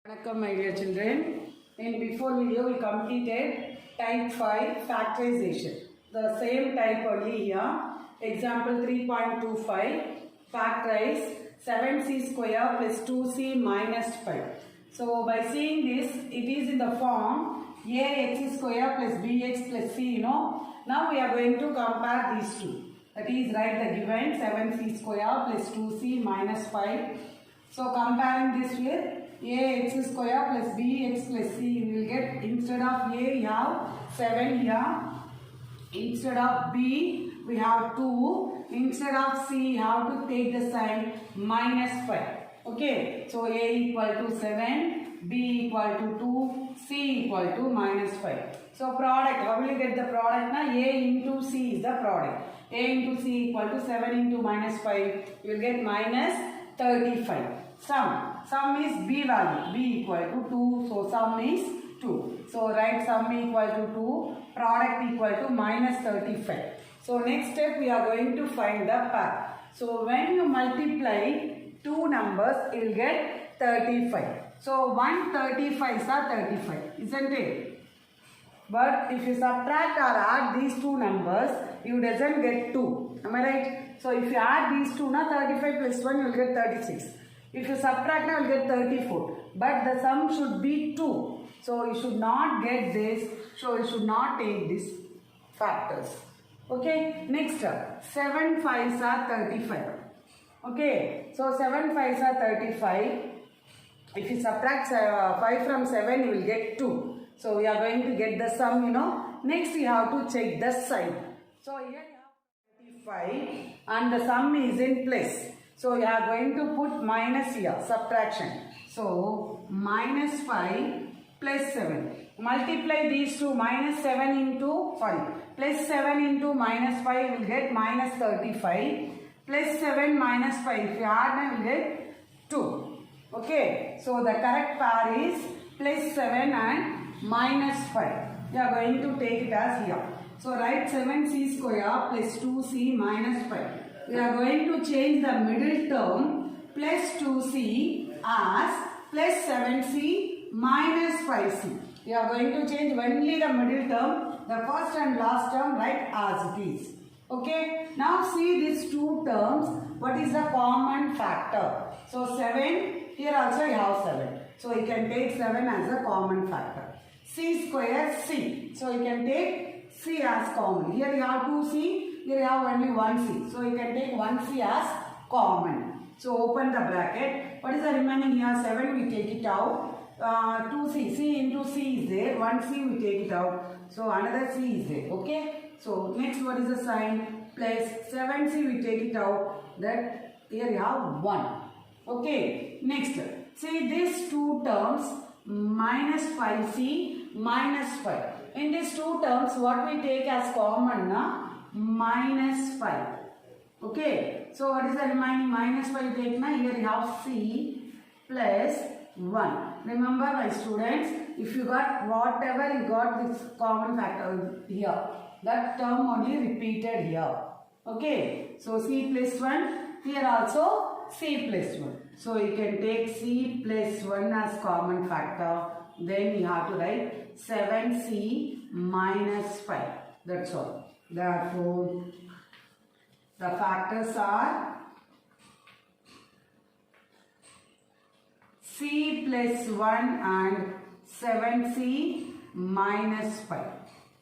Welcome my dear children. In before video we completed type 5 factorization. The same type only here. Example 3.25 factorize 7c square plus 2c minus 5. So by seeing this, it is in the form ax square plus bx plus c, Now we are going to compare these two. That is, write the given 7c square plus 2c minus 5. So comparing this with ax square plus bx plus c, you will get instead of a you have 7 here, instead of b we have 2, instead of c you have to take the sign minus 5. Okay, so a equal to 7, b equal to 2, c equal to minus 5. So product, how will you get the product? Now a into c is the product. A into c equal to 7 into minus 5, you will get minus 35. Sum is b value, b equal to 2, so sum is 2. So write sum equal to 2, product equal to minus 35. So next step we are going to find the pair. So when you multiply two numbers, you will get 35. So 135s are 35, isn't it? But if you subtract or add these two numbers, you doesn't get 2. Am I right? So if you add these two, 35 plus 1, you will get 36. If you subtract, you will get 34. But the sum should be 2. So you should not get this. So you should not take these factors. Okay. Next, 7 5s are 35. Okay. So 7 5s are 35. If you subtract 5 from 7, you will get 2. So we are going to get the sum, Next, you have to check the sign. So here you have 35 and the sum is in place. So you are going to put minus here, subtraction. So minus 5 plus 7. Multiply these two, plus 7 into minus 5, you will get minus 35. Plus 7 minus 5, if you add, you will get 2. Okay, so the correct pair is plus 7 and minus 5. You are going to take it as here. So write 7c square plus 2c minus 5. We are going to change the middle term plus 2c as plus 7c minus 5c. We are going to change only the middle term, the first and last term write as it is. Okay. Now see these two terms. What is the common factor? So 7, here also you have 7. So you can take 7 as a common factor. C square c. So you can take c as common. Here you have 2c. Here you have only 1c. So you can take 1c as common. So open the bracket. What is the remaining here? 7 we take it out. 2c. c into c is there. 1c we take it out. So another c is there. Okay. So next what is the sign? Plus 7c we take it out. That here you have 1. Okay. Next. See these two terms minus 5c minus 5. In these two terms what we take as common? Minus 5. Okay. So what is the remaining? Minus 5 take na? Here you have c plus 1. Remember my students, if you got whatever you got this common factor here, that term only repeated here. Okay. So c plus 1. Here also c plus 1. So you can take c plus 1 as common factor. Then you have to write 7c minus 5. That's all. Therefore, the factors are c plus 1 and 7c minus 5.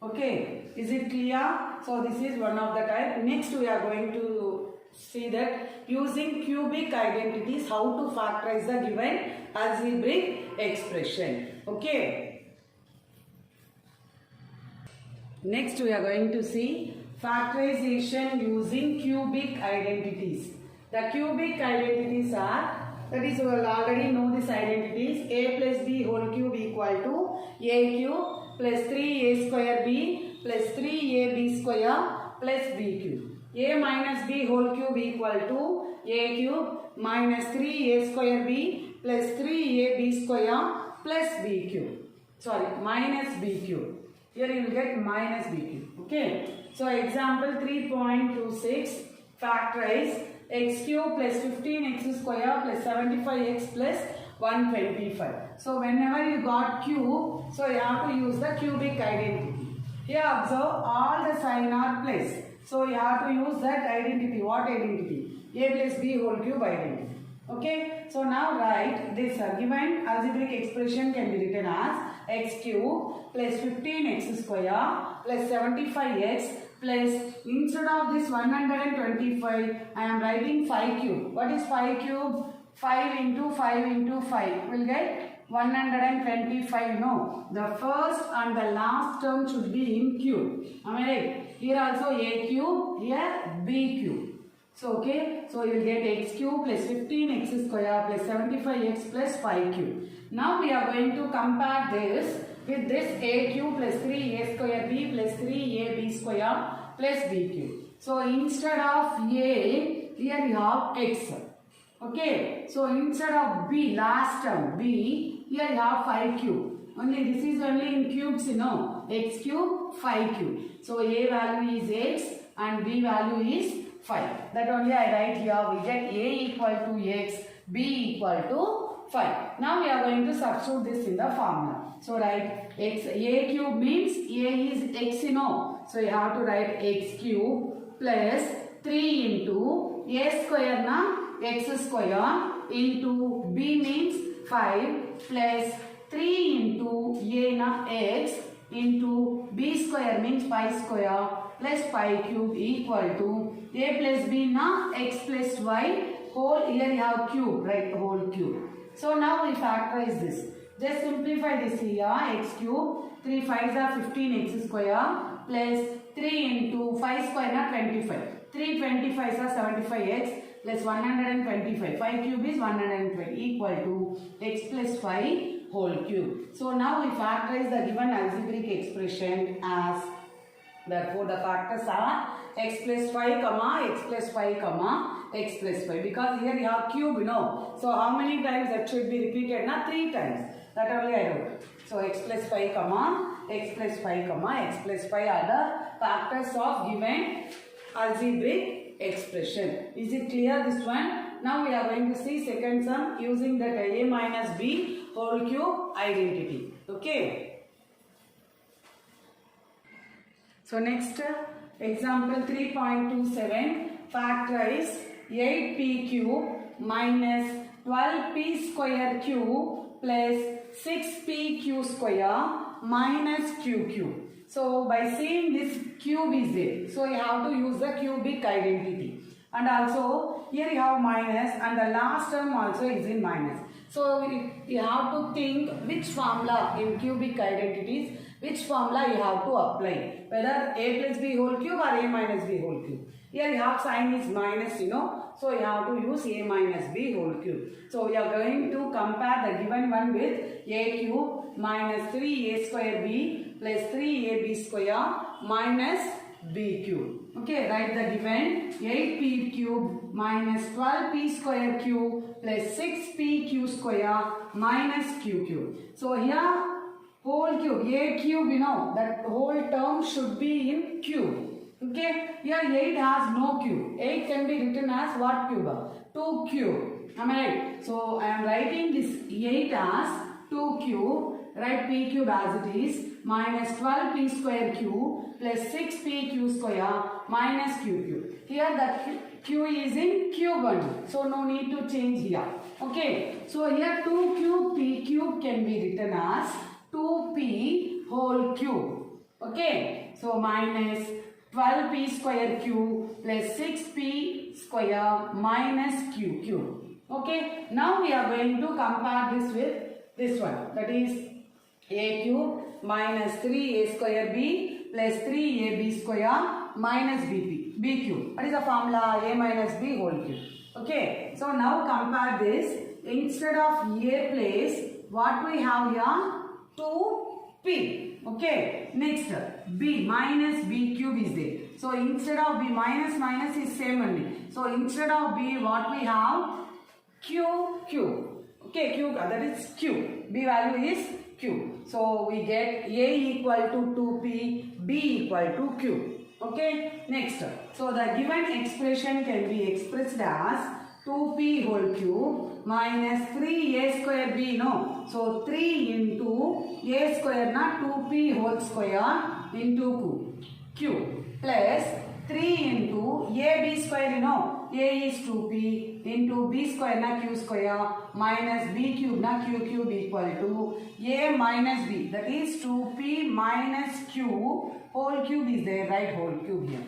Okay, is it clear? So this is one of the type. Next we are going to see that using cubic identities how to factorize the given algebraic expression. Okay. Next we are going to see factorization using cubic identities. The cubic identities are, that is, we will already know these identities. A plus b whole cube equal to a cube plus 3a square b plus 3ab square plus b cube. A minus b whole cube equal to a cube minus 3a square b plus 3ab square plus b cube. Sorry, minus b cube. Here you will get minus b cube. Okay. So example 3.26 factorize x cube plus 15x square plus 75x plus 125. So whenever you got cube, so you have to use the cubic identity. Here observe all the sign are placed. So you have to use that identity. What identity? A plus B whole cube identity. Okay. So now write this given algebraic expression can be written as x cube plus 15x square plus 75x plus, instead of this 125, I am writing 5 cube. What is 5 cube? 5 into 5 into 5 will get 125. No, the first and the last term should be in cube. Am I right? Here also a cube, here b cube. So okay, so you will get x cube plus 15x square plus 75x plus 5 cube. Now we are going to compare this with this a cube plus 3a square b plus 3ab square plus b cube. So instead of a, here you have x. Okay, so instead of b, last term b, here you have 5 cube. Only this is only in cubes, you know. X cube, 5 cube. So a value is x and b value is 5. That only I write here. We get a equal to x, b equal to 5. Now we are going to substitute this in the formula. So write x, a cube means a is x, you know. So you have to write x cube plus 3 into a square na x square into b means 5 plus 3 into a na x into b square means 5 square plus 5 cube equal to a plus b na x plus y whole, here you have cube, right, whole cube. So now we factorize this. Just simplify this here, x cube, 3 5s are 15x square plus 3 into 5 square na 25. 3 25s are 75x plus 125. 5 cube is 120 equal to x plus 5 whole cube. So now we factorize the given algebraic expression as, therefore the factors are x plus 5 comma x plus 5 comma x plus 5, because here you have cube, you know. So how many times that should be repeated? Na 3 times. That only I wrote. So x plus 5 comma x plus 5 comma x plus 5 are the factors of given algebraic expression. Is it clear, this one? Now we are going to see second sum using that a minus b whole cube identity. Okay. So next example 3.27, factorize 8p cube minus 12p square cube plus 6p q square minus q cube. So by seeing this cube is there, so you have to use the cubic identity. And also here you have minus and the last term also is in minus. So you have to think which formula in cubic identities, which formula you have to apply. Whether a plus b whole cube or a minus b whole cube. Here you have sign is minus, you know. So you have to use a minus b whole cube. So we are going to compare the given one with a cube minus 3a square b plus 3ab square minus b cube. Okay, write the given 8p cube minus 12p square cube plus 6p q square minus q cube. So here whole cube, a cube, you know, that whole term should be in cube. Okay, here 8 has no cube. 8 can be written as what cube? 2 cube. Am I right? So I am writing this 8 as 2 cube. Write p cube as it is minus 12p square cube plus 6p q square minus q cube. Here the q is in cube only. So no need to change here. Okay. So here 2 cube p cube can be written as 2p whole cube. Okay. So minus 12p square cube plus 6p square minus q cube. Okay. Now we are going to compare this with this one. That is a cube minus 3a square b plus 3ab square minus b cube. What is the formula? A minus b whole cube. Okay. So now compare this. Instead of a place, what we have here? 2p. Okay. Next, b minus b cube is there. So instead of b, minus is same only. So instead of b, what we have? Q. Okay, q, that is q. B value is q. So we get a equal to 2p, b equal to q. Okay. Next, so the given expression can be expressed as 2p whole cube minus 3a square b, no. So 3 into a square na 2p whole square into q plus 3 into ab square, you know. A is 2p into b square na q square minus b cube na q cube equal to a minus b. That is 2p minus q whole cube is there, right? Whole cube here.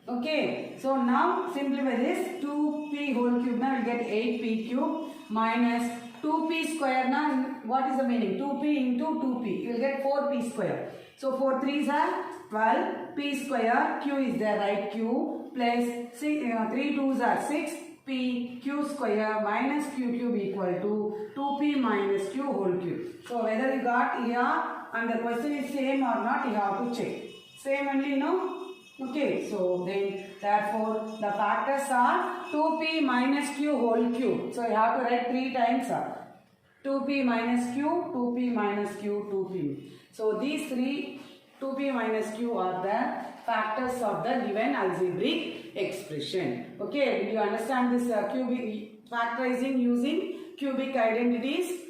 Okay, so now simplify this. 2p whole cube now will get 8p cube minus 2p square now, what is the meaning? 2p into 2p, you will get 4p square. So 4 3s are 12, p square, q is there, right? Q plus 3 2s are 6, p q square minus q cube equal to 2p minus q whole cube. So whether you got here and the question is same or not, you have to check. Same only, no? Okay, so then therefore the factors are 2p minus q whole cube. So you have to write 3 times 2p minus q, 2p minus q, 2p. So these 3 2p minus q are the factors of the given algebraic expression. Okay, did you understand this cubic factorizing using cubic identities?